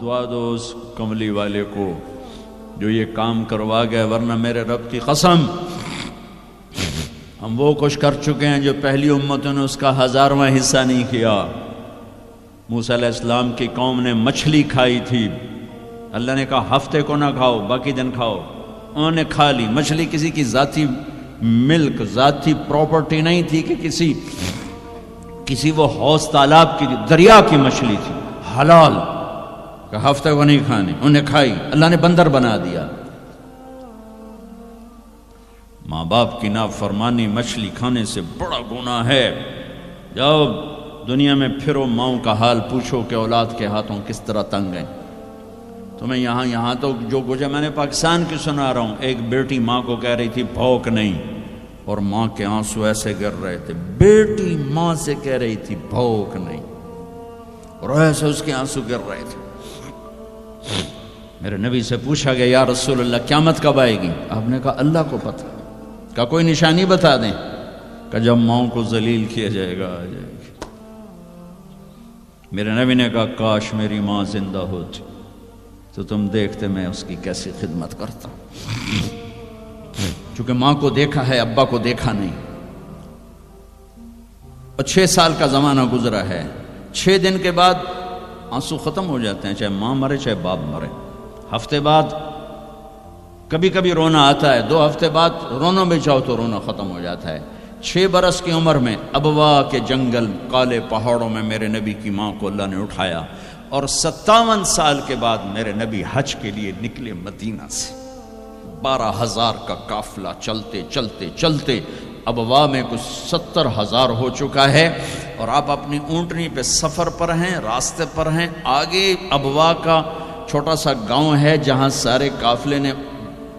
دعا دو اس کملی والے کو جو یہ کام کروا گیا، ورنہ میرے رب کی قسم ہم وہ کچھ کر چکے ہیں جو پہلی امتوں نے اس کا 1000واں حصہ نہیں کیا۔ موسیٰ علیہ السلام کی قوم نے مچھلی کھائی تھی، اللہ نے کہا ہفتے کو نہ کھاؤ باقی دن کھاؤ، انہوں نے کھا لی۔ مچھلی کسی کی ذاتی ملک، ذاتی پراپرٹی نہیں تھی کہ کسی وہ حوض تالاب کی، دریا کی مچھلی تھی، حلال، کہ ہفتے کو نہیں کھانی، انہوں نے کھائی، اللہ نے بندر بنا دیا۔ ماں باپ کی نافرمانی مچھلی کھانے سے بڑا گناہ ہے۔ جاؤ دنیا میں پھرو، ماؤں کا حال پوچھو کہ اولاد کے ہاتھوں کس طرح تنگ ہیں۔ تمہیں یہاں تو جو گزرا، میں نے پاکستان کی سنا رہا ہوں، ایک بیٹی ماں کو کہہ رہی تھی بھوک نہیں، اور ماں کے آنسو ایسے گر رہے تھے۔ بیٹی ماں سے کہہ رہی تھی بھوک نہیں، اور ایسے اس کے آنسو گر رہے تھے۔ میرے نبی سے پوچھا گیا یا رسول اللہ قیامت کب آئے گی؟ آپ نے کہا اللہ کو پتہ۔ کہا کوئی نشانی بتا دیں؟ کہ جب ماؤں کو ذلیل کیا جائے گا آ جائے گی۔ میرے نبی نے کہا کاش میری ماں زندہ ہوتی تو تم دیکھتے میں اس کی کیسی خدمت کرتا ہوں، چونکہ ماں کو دیکھا ہے ابا کو دیکھا نہیں۔ اور 6 سال کا زمانہ گزرا ہے، 6 دن کے بعد آنسو ختم ہو جاتے ہیں، چاہے ماں مرے چاہے باپ مرے۔ ہفتے بعد کبھی کبھی رونا آتا ہے، 2 ہفتے بعد رونا بھی چاہو تو رونا ختم ہو جاتا ہے۔ 6 برس کی عمر میں ابوا کے جنگل کالے پہاڑوں میں میرے نبی کی ماں کو اللہ نے اٹھایا، اور 57 سال کے بعد میرے نبی حج کے لیے نکلے مدینہ سے۔ 12,000 کا قافلہ چلتے چلتے چلتے ابوا میں کچھ 70,000 ہو چکا ہے، اور آپ اپنی اونٹنی پہ سفر پر ہیں، راستے پر ہیں۔ آگے ابوا کا چھوٹا سا گاؤں ہے جہاں سارے قافلے نے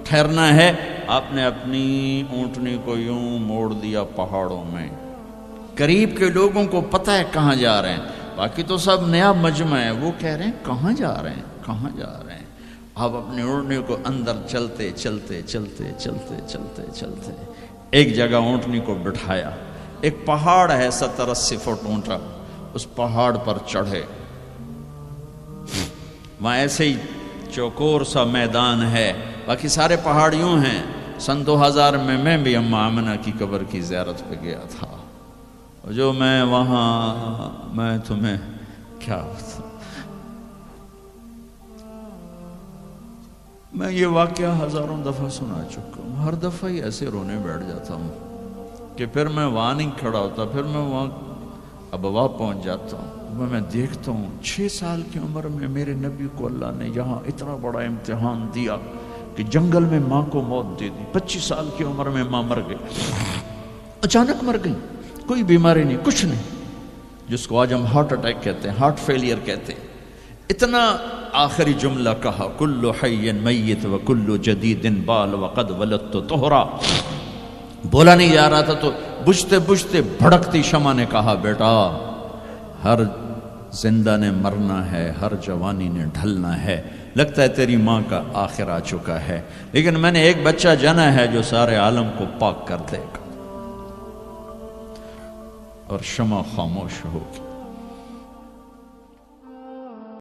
ٹھہرنا ہے۔ آپ نے اپنی اونٹنی کو یوں موڑ دیا پہاڑوں میں۔ قریب کے لوگوں کو پتہ ہے کہاں جا رہے ہیں، باقی تو سب نیا مجمع ہے، وہ کہہ رہے ہیں کہاں جا رہے ہیں کہاں جا رہے ہیں۔ آپ اپنی اونٹنی کو اندر چلتے چلتے چلتے چلتے چلتے چلتے ایک جگہ اونٹنی کو بٹھایا۔ ایک پہاڑ ہے 70-80 فٹ اونچا، اس پہاڑ پر چڑھے۔ وہاں ایسے ہی چوکور سا میدان ہے، باقی سارے پہاڑ یوں ہیں۔ سن 2000 میں بھی اماں آمنہ کی قبر کی زیارت پہ گیا تھا، جو میں وہاں، میں تمہیں کیا بتاؤں، میں یہ واقعہ ہزاروں دفعہ سنا چکا ہوں، ہر دفعہ ہی ایسے رونے بیٹھ جاتا ہوں کہ پھر میں وہاں نہیں کھڑا ہوتا، پھر میں وہاں ابوا پہنچ جاتا ہوں۔ میں دیکھتا ہوں 6 سال کی عمر میں میرے نبی کو اللہ نے یہاں اتنا بڑا امتحان دیا کہ جنگل میں ماں کو موت دے دی۔ 25 سال کی عمر میں ماں مر گئی، اچانک مر گئی، کوئی بیماری نہیں، کچھ نہیں، جس کو آج ہم ہارٹ اٹیک کہتے ہیں، ہارٹ فیلئر کہتے ہیں۔ اتنا آخری جملہ کہا کل حی میت و کل جدید بال وقد ولدت طہرا۔ بولا نہیں جا رہا تھا تو بجھتے بجھتے بھڑکتی شمع نے کہا بیٹا ہر زندہ نے مرنا ہے، ہر جوانی نے ڈھلنا ہے، لگتا ہے تیری ماں کا آخر آ چکا ہے، لیکن میں نے ایک بچہ جنا ہے جو سارے عالم کو پاک کر دے گا۔ اور شمع خاموش ہو گئی۔